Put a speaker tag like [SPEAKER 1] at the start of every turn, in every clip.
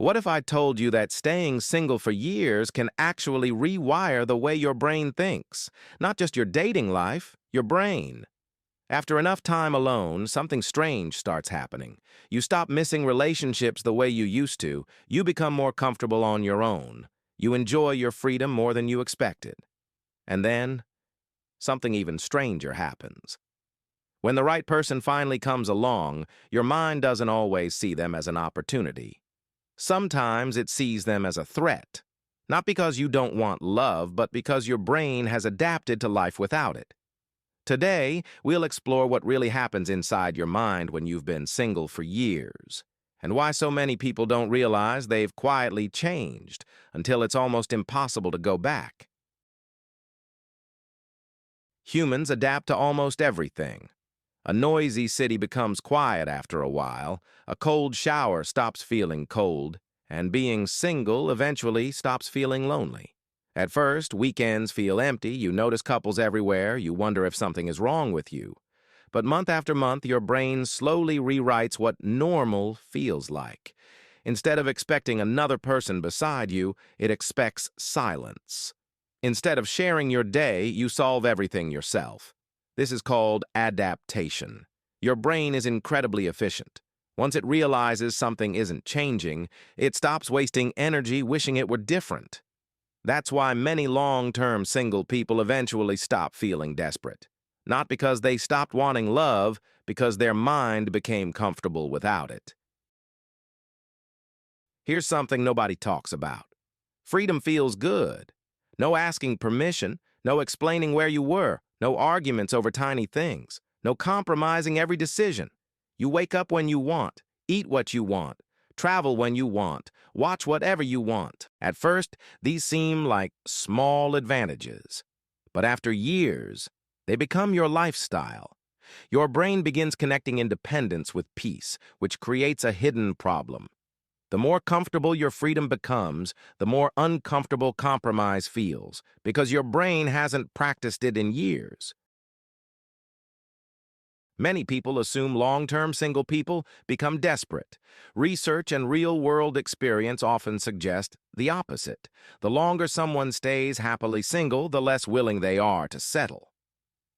[SPEAKER 1] What if I told you that staying single for years can actually rewire the way your brain thinks? Not just your dating life, your brain. After enough time alone, something strange starts happening. You stop missing relationships the way you used to. You become more comfortable on your own. You enjoy your freedom more than you expected. And then, something even stranger happens. When the right person finally comes along, your mind doesn't always see them as an opportunity. Sometimes it sees them as a threat. Not because you don't want love, but because your brain has adapted to life without it. Today, we'll explore what really happens inside your mind when you've been single for years, and why so many people don't realize they've quietly changed until it's almost impossible to go back. Humans adapt to almost everything. A noisy city becomes quiet after a while, a cold shower stops feeling cold, and being single eventually stops feeling lonely. At first, weekends feel empty, you notice couples everywhere, you wonder if something is wrong with you. But month after month, your brain slowly rewrites what normal feels like. Instead of expecting another person beside you, it expects silence. Instead of sharing your day, you solve everything yourself. This is called adaptation. Your brain is incredibly efficient. Once it realizes something isn't changing, it stops wasting energy wishing it were different. That's why many long-term single people eventually stop feeling desperate. Not because they stopped wanting love, because their mind became comfortable without it. Here's something nobody talks about. Freedom feels good. No asking permission, no explaining where you were, no arguments over tiny things, no compromising every decision. You wake up when you want, eat what you want, travel when you want, watch whatever you want. At first, these seem like small advantages. But after years, they become your lifestyle. Your brain begins connecting independence with peace, which creates a hidden problem. The more comfortable your freedom becomes, the more uncomfortable compromise feels, because your brain hasn't practiced it in years. Many people assume long-term single people become desperate. Research and real-world experience often suggest the opposite. The longer someone stays happily single, the less willing they are to settle.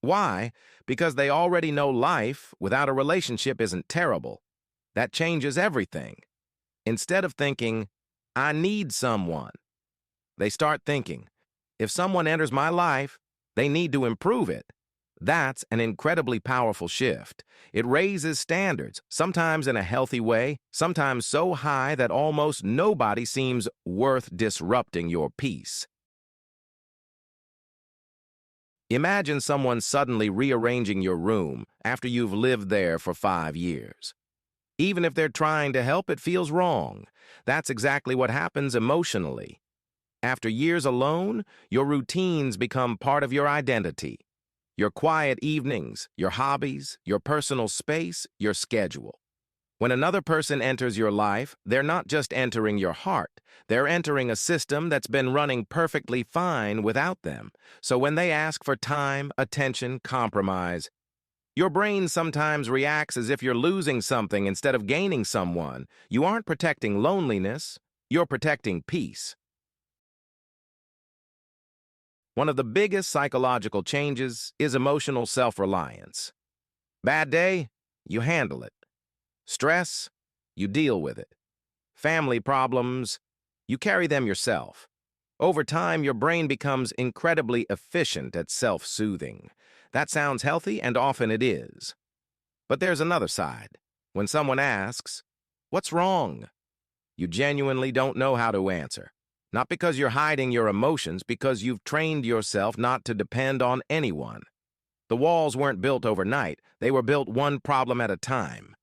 [SPEAKER 1] Why? Because they already know life without a relationship isn't terrible. That changes everything. Instead of thinking, I need someone, they start thinking, if someone enters my life, they need to improve it. That's an incredibly powerful shift. It raises standards, sometimes in a healthy way, sometimes so high that almost nobody seems worth disrupting your peace. Imagine someone suddenly rearranging your room after you've lived there for 5 years. Even if they're trying to help, it feels wrong. That's exactly what happens emotionally. After years alone, your routines become part of your identity. Your quiet evenings, your hobbies, your personal space, your schedule. When another person enters your life, they're not just entering your heart. They're entering a system that's been running perfectly fine without them. So when they ask for time, attention, compromise, your brain sometimes reacts as if you're losing something instead of gaining someone. You aren't protecting loneliness, you're protecting peace. One of the biggest psychological changes is emotional self-reliance. Bad day? You handle it. Stress? You deal with it. Family problems? You carry them yourself. Over time, your brain becomes incredibly efficient at self-soothing. That sounds healthy, and often it is. But there's another side. When someone asks, "What's wrong?" you genuinely don't know how to answer. Not because you're hiding your emotions, because you've trained yourself not to depend on anyone. The walls weren't built overnight. They were built one problem at a time.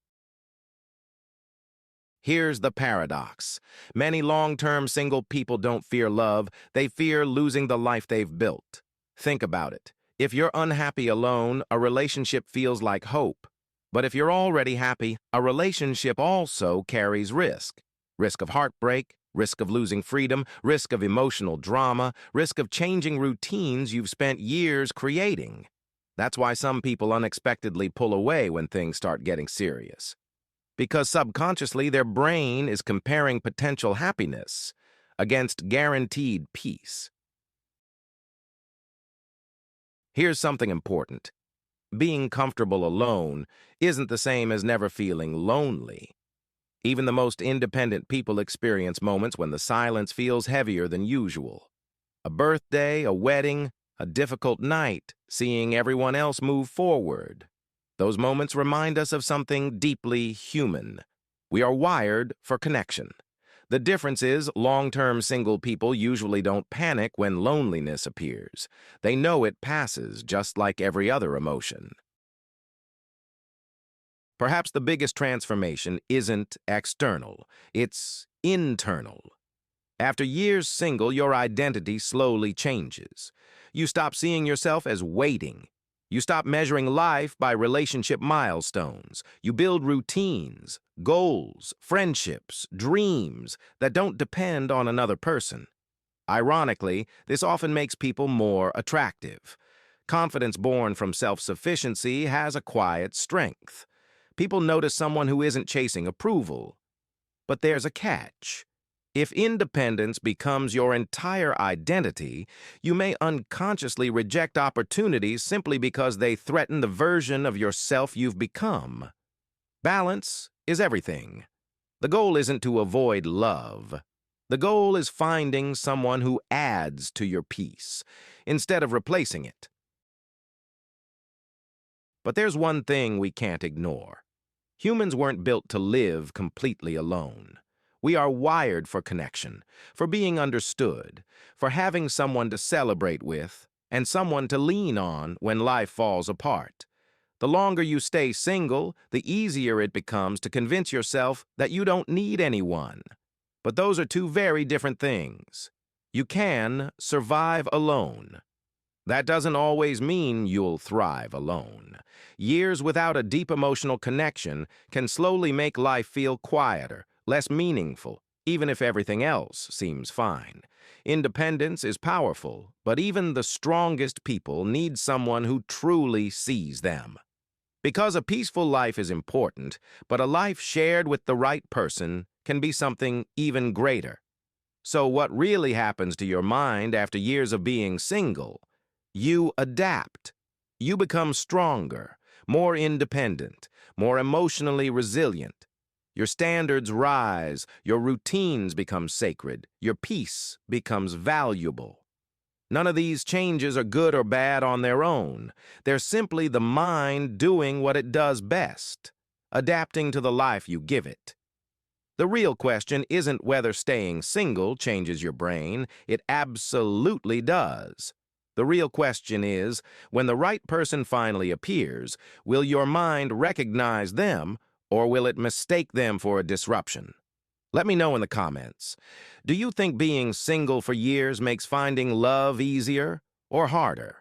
[SPEAKER 1] Here's the paradox. Many long-term single people don't fear love. They fear losing the life they've built. Think about it. If you're unhappy alone, a relationship feels like hope. But if you're already happy, a relationship also carries risk. Risk of heartbreak, risk of losing freedom, risk of emotional drama, risk of changing routines you've spent years creating. That's why some people unexpectedly pull away when things start getting serious. because subconsciously their brain is comparing potential happiness against guaranteed peace. Here's something important. Being comfortable alone isn't the same as never feeling lonely. Even the most independent people experience moments when the silence feels heavier than usual. A birthday, a wedding, a difficult night, seeing everyone else move forward. Those moments remind us of something deeply human. We are wired for connection. The difference is, long-term single people usually don't panic when loneliness appears. They know it passes, just like every other emotion. Perhaps the biggest transformation isn't external, it's internal. After years single, your identity slowly changes. You stop seeing yourself as waiting. You stop measuring life by relationship milestones. You build routines, goals, friendships, dreams that don't depend on another person. Ironically, this often makes people more attractive. Confidence born from self-sufficiency has a quiet strength. People notice someone who isn't chasing approval. But there's a catch. If independence becomes your entire identity, you may unconsciously reject opportunities simply because they threaten the version of yourself you've become. Balance is everything. The goal isn't to avoid love. The goal is finding someone who adds to your peace, instead of replacing it. But there's one thing we can't ignore. Humans weren't built to live completely alone. We are wired for connection, for being understood, for having someone to celebrate with, and someone to lean on when life falls apart. The longer you stay single, the easier it becomes to convince yourself that you don't need anyone. But those are two very different things. You can survive alone. That doesn't always mean you'll thrive alone. Years without a deep emotional connection can slowly make life feel quieter, less meaningful, even if everything else seems fine. Independence is powerful, but even the strongest people need someone who truly sees them. Because a peaceful life is important, but a life shared with the right person can be something even greater. So what really happens to your mind after years of being single? You adapt. You become stronger, more independent, more emotionally resilient. Your standards rise, your routines become sacred, your peace becomes valuable. None of these changes are good or bad on their own. They're simply the mind doing what it does best, adapting to the life you give it. The real question isn't whether staying single changes your brain. It absolutely does. The real question is, when the right person finally appears, will your mind recognize them, or will it mistake them for a disruption? Let me know in the comments. Do you think being single for years makes finding love easier or harder?